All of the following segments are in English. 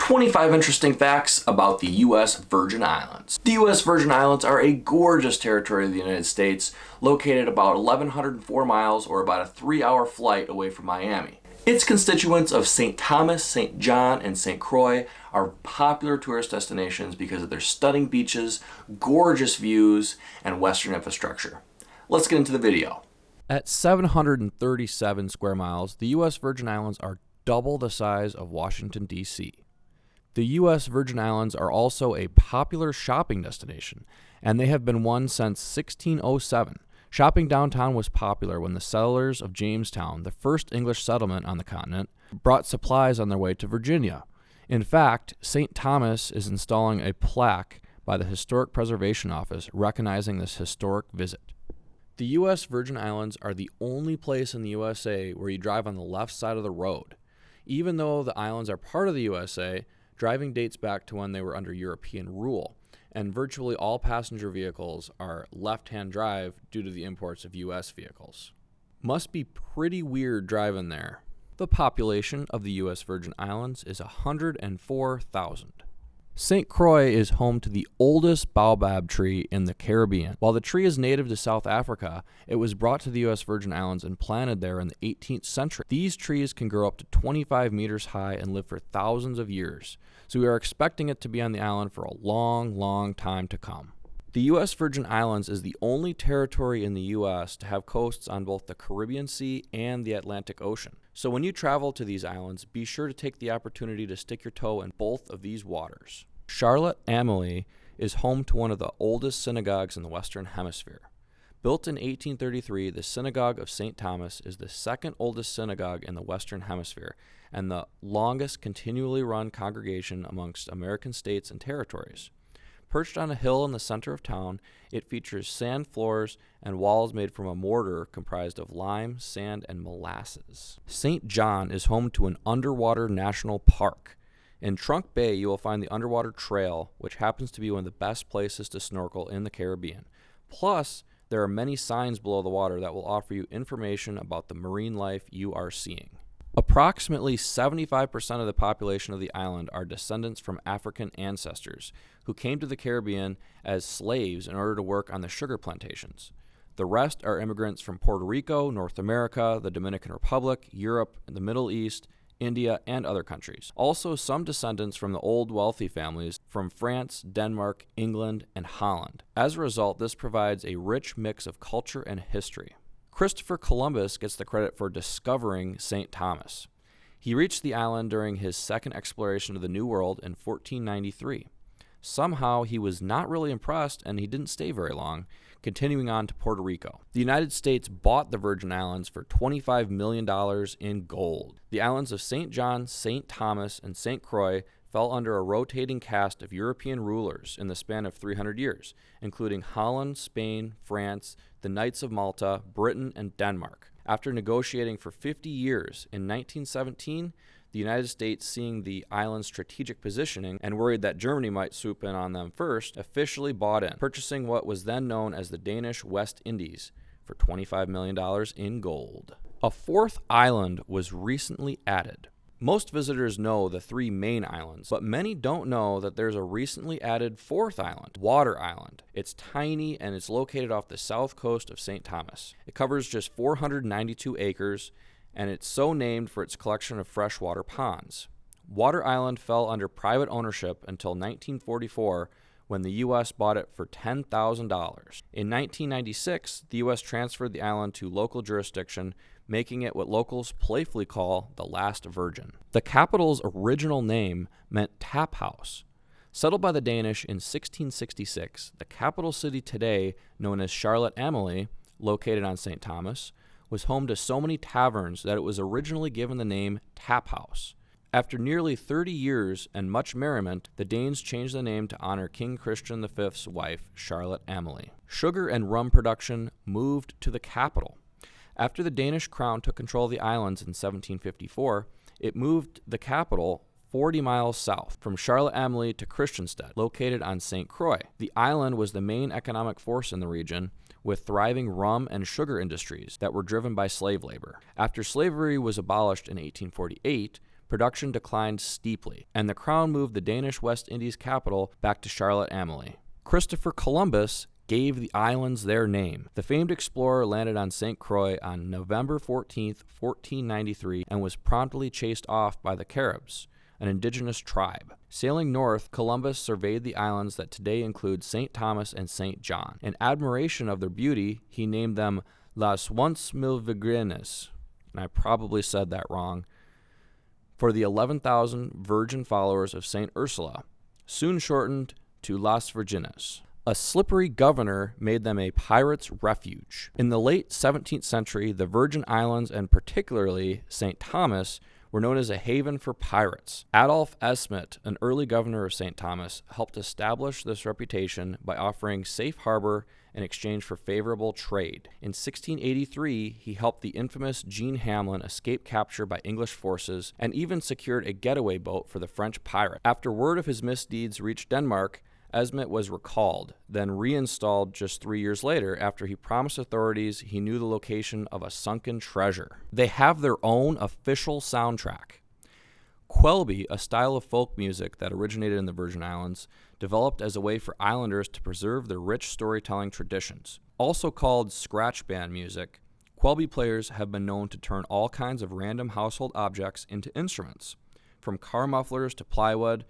25 interesting facts about the U.S. Virgin Islands. The U.S. Virgin Islands are a gorgeous territory of the United States, located about 1,104 miles or about a 3-hour flight away from Miami. Its constituents of St. Thomas, St. John, and St. Croix are popular tourist destinations because of their stunning beaches, gorgeous views, and Western infrastructure. Let's get into the video. At 737 square miles, the U.S. Virgin Islands are double the size of Washington, D.C. The U.S. Virgin Islands are also a popular shopping destination, and they have been one since 1607. Shopping downtown was popular when the settlers of Jamestown, the first English settlement on the continent, brought supplies on their way to Virginia. In fact, St. Thomas is installing a plaque by the Historic Preservation Office recognizing this historic visit. The U.S. Virgin Islands are the only place in the USA where you drive on the left side of the road. Even though the islands are part of the USA, driving dates back to when they were under European rule, and virtually all passenger vehicles are left-hand drive due to the imports of U.S. vehicles. Must be pretty weird driving there. The population of the U.S. Virgin Islands is 104,000. St. Croix is home to the oldest baobab tree in the Caribbean. While the tree is native to South Africa, it was brought to the U.S. Virgin Islands and planted there in the 18th century. These trees can grow up to 25 meters high and live for thousands of years, so we are expecting it to be on the island for a long, long time to come. The U.S. Virgin Islands is the only territory in the U.S. to have coasts on both the Caribbean Sea and the Atlantic Ocean. So when you travel to these islands, be sure to take the opportunity to stick your toe in both of these waters. Charlotte Amalie is home to one of the oldest synagogues in the Western Hemisphere. Built in 1833, the Synagogue of St. Thomas is the second oldest synagogue in the Western Hemisphere and the longest continually run congregation amongst American states and territories. Perched on a hill in the center of town, it features sand floors and walls made from a mortar comprised of lime, sand, and molasses. St. John is home to an underwater national park. In Trunk Bay, you will find the Underwater Trail, which happens to be one of the best places to snorkel in the Caribbean. Plus, there are many signs below the water that will offer you information about the marine life you are seeing. Approximately 75% of the population of the island are descendants from African ancestors who came to the Caribbean as slaves in order to work on the sugar plantations. The rest are immigrants from Puerto Rico, North America, the Dominican Republic, Europe, the Middle East, India, and other countries. Also, some descendants from the old wealthy families from France, Denmark, England, and Holland. As a result, this provides a rich mix of culture and history. Christopher Columbus gets the credit for discovering St. Thomas. He reached the island during his second exploration of the New World in 1493. Somehow, he was not really impressed and he didn't stay very long, continuing on to Puerto Rico. The United States bought the Virgin Islands for $25 million in gold. The islands of St. John, St. Thomas, and St. Croix fell under a rotating caste of European rulers in the span of 300 years, including Holland, Spain, France, the Knights of Malta, Britain, and Denmark. After negotiating for 50 years, in 1917, the United States, seeing the island's strategic positioning and worried that Germany might swoop in on them first, officially bought in, purchasing what was then known as the Danish West Indies for $25 million in gold. A fourth island was recently added. Most visitors know the three main islands, but many don't know that there's a recently added fourth island, Water Island. It's tiny and it's located off the south coast of St. Thomas. It covers just 492 acres, and it's so named for its collection of freshwater ponds. Water Island fell under private ownership until 1944 when the U.S. bought it for $10,000. In 1996, the U.S. transferred the island to local jurisdiction, making it what locals playfully call the Last Virgin. The capital's original name meant tap house. Settled by the Danish in 1666, the capital city today, known as Charlotte Amalie, located on St. Thomas, was home to so many taverns that it was originally given the name Tap House. After nearly 30 years and much merriment, the Danes changed the name to honor King Christian V's wife, Charlotte Amalie. Sugar and rum production moved to the capital. After the Danish crown took control of the islands in 1754, it moved the capital 40 miles south, from Charlotte Amalie to Christiansted, located on St. Croix. The island was the main economic force in the region, with thriving rum and sugar industries that were driven by slave labor. After slavery was abolished in 1848, production declined steeply, and the crown moved the Danish West Indies capital back to Charlotte-Amalie. Christopher Columbus gave the islands their name. The famed explorer landed on St. Croix on November 14, 1493, and was promptly chased off by the Caribs, an indigenous tribe. Sailing north, Columbus surveyed the islands that today include St. Thomas and St. John. In admiration of their beauty, he named them Las Once Mil Virgenes, and I probably said that wrong, for the 11,000 virgin followers of St. Ursula, soon shortened to Las Virgenes. A slippery governor made them a pirate's refuge. In the late 17th century, the Virgin Islands, and particularly St. Thomas, were known as a haven for pirates. Adolph Esmit, an early governor of St. Thomas, helped establish this reputation by offering safe harbor in exchange for favorable trade. In 1683, he helped the infamous Jean Hamlin escape capture by English forces and even secured a getaway boat for the French pirate. After word of his misdeeds reached Denmark, Esmit was recalled, then reinstalled just 3 years later after he promised authorities he knew the location of a sunken treasure. They have their own official soundtrack. Quelby, a style of folk music that originated in the Virgin Islands, developed as a way for islanders to preserve their rich storytelling traditions. Also called scratch band music, Quelby players have been known to turn all kinds of random household objects into instruments, from car mufflers to plywood.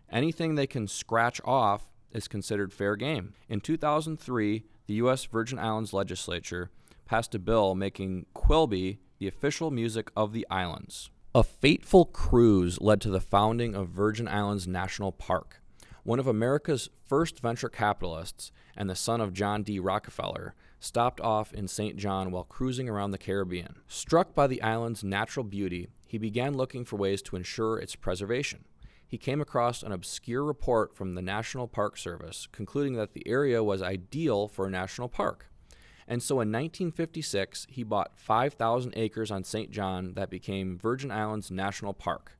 Anything they can scratch off is considered fair game. In 2003, the U.S. Virgin Islands legislature passed a bill making Quelby the official music of the islands. A fateful cruise led to the founding of Virgin Islands National Park. One of America's first venture capitalists and the son of John D. Rockefeller stopped off in St. John while cruising around the Caribbean. Struck by the island's natural beauty, he began looking for ways to ensure its preservation. He came across an obscure report from the National Park Service concluding that the area was ideal for a national park. And so in 1956, he bought 5,000 acres on St. John that became Virgin Islands National Park.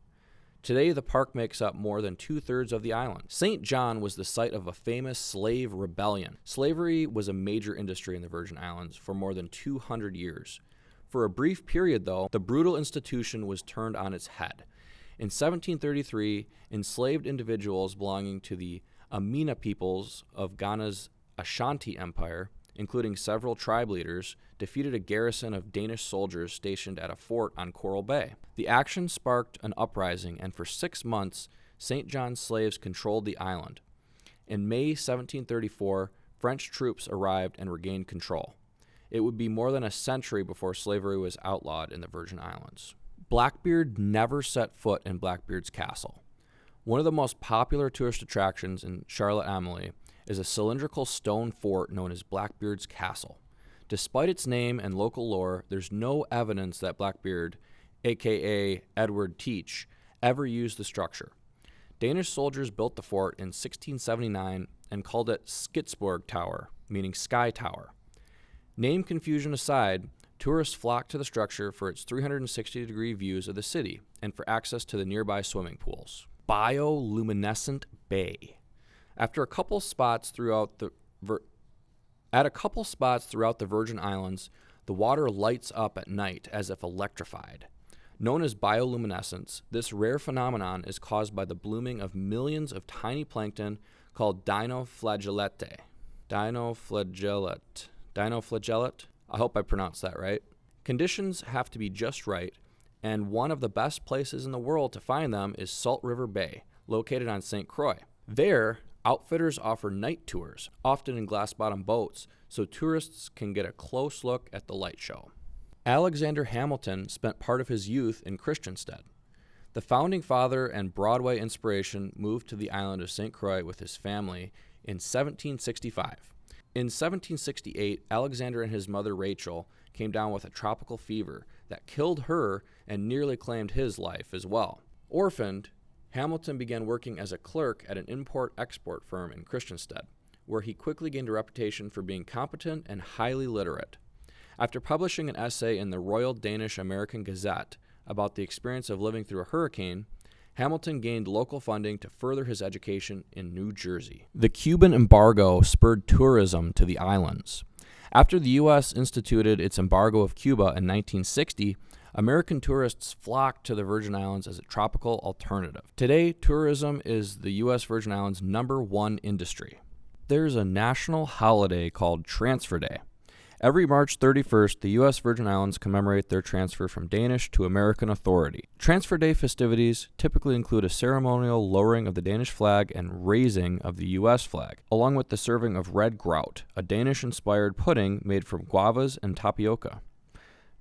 Today, the park makes up more than 2/3 of the island. St. John was the site of a famous slave rebellion. Slavery was a major industry in the Virgin Islands for more than 200 years. For a brief period, though, the brutal institution was turned on its head. In 1733, enslaved individuals belonging to the Amina peoples of Ghana's Ashanti Empire, including several tribe leaders, defeated a garrison of Danish soldiers stationed at a fort on Coral Bay. The action sparked an uprising, and for 6 months, St. John's slaves controlled the island. In May 1734, French troops arrived and regained control. It would be more than a century before slavery was outlawed in the Virgin Islands. Blackbeard never set foot in Blackbeard's castle. One of the most popular tourist attractions in Charlotte-Amalie is a cylindrical stone fort known as Blackbeard's Castle. Despite its name and local lore, there's no evidence that Blackbeard, aka Edward Teach, ever used the structure. Danish soldiers built the fort in 1679 and called it Skitsborg Tower, meaning Sky Tower. Name confusion aside, tourists flock to the structure for its 360-degree views of the city and for access to the nearby swimming pools. Bioluminescent Bay. At a couple spots throughout the Virgin Islands, the water lights up at night as if electrified. Known as bioluminescence, this rare phenomenon is caused by the blooming of millions of tiny plankton called dinoflagellate. Dinoflagellate? I hope I pronounced that right. Conditions have to be just right, and one of the best places in the world to find them is Salt River Bay, located on St. Croix. There, outfitters offer night tours, often in glass-bottom boats, so tourists can get a close look at the light show. Alexander Hamilton spent part of his youth in Christiansted. The founding father and Broadway inspiration moved to the island of St. Croix with his family in 1765. In 1768, Alexander and his mother Rachel came down with a tropical fever that killed her and nearly claimed his life as well. Orphaned, Hamilton began working as a clerk at an import-export firm in Christiansted, where he quickly gained a reputation for being competent and highly literate. After publishing an essay in the Royal Danish American Gazette about the experience of living through a hurricane, Hamilton gained local funding to further his education in New Jersey. The Cuban embargo spurred tourism to the islands. After the U.S. instituted its embargo of Cuba in 1960, American tourists flock to the Virgin Islands as a tropical alternative. Today, tourism is the U.S. Virgin Islands' #1 industry. There's a national holiday called Transfer Day. Every March 31st, the U.S. Virgin Islands commemorate their transfer from Danish to American authority. Transfer Day festivities typically include a ceremonial lowering of the Danish flag and raising of the U.S. flag, along with the serving of red grout, a Danish-inspired pudding made from guavas and tapioca.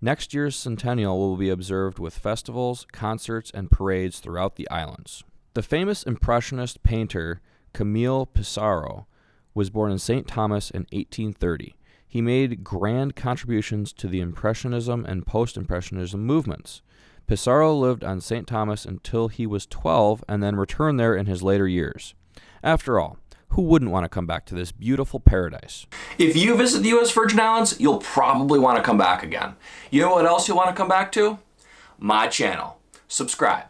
Next year's centennial will be observed with festivals, concerts, and parades throughout the islands. The famous Impressionist painter Camille Pissarro was born in St. Thomas in 1830. He made grand contributions to the Impressionism and Post-Impressionism movements. Pissarro lived on St. Thomas until he was 12 and then returned there in his later years. After all, who wouldn't want to come back to this beautiful paradise? If you visit the U.S. Virgin Islands, you'll probably want to come back again. You know what else you'll want to come back to? My channel. Subscribe.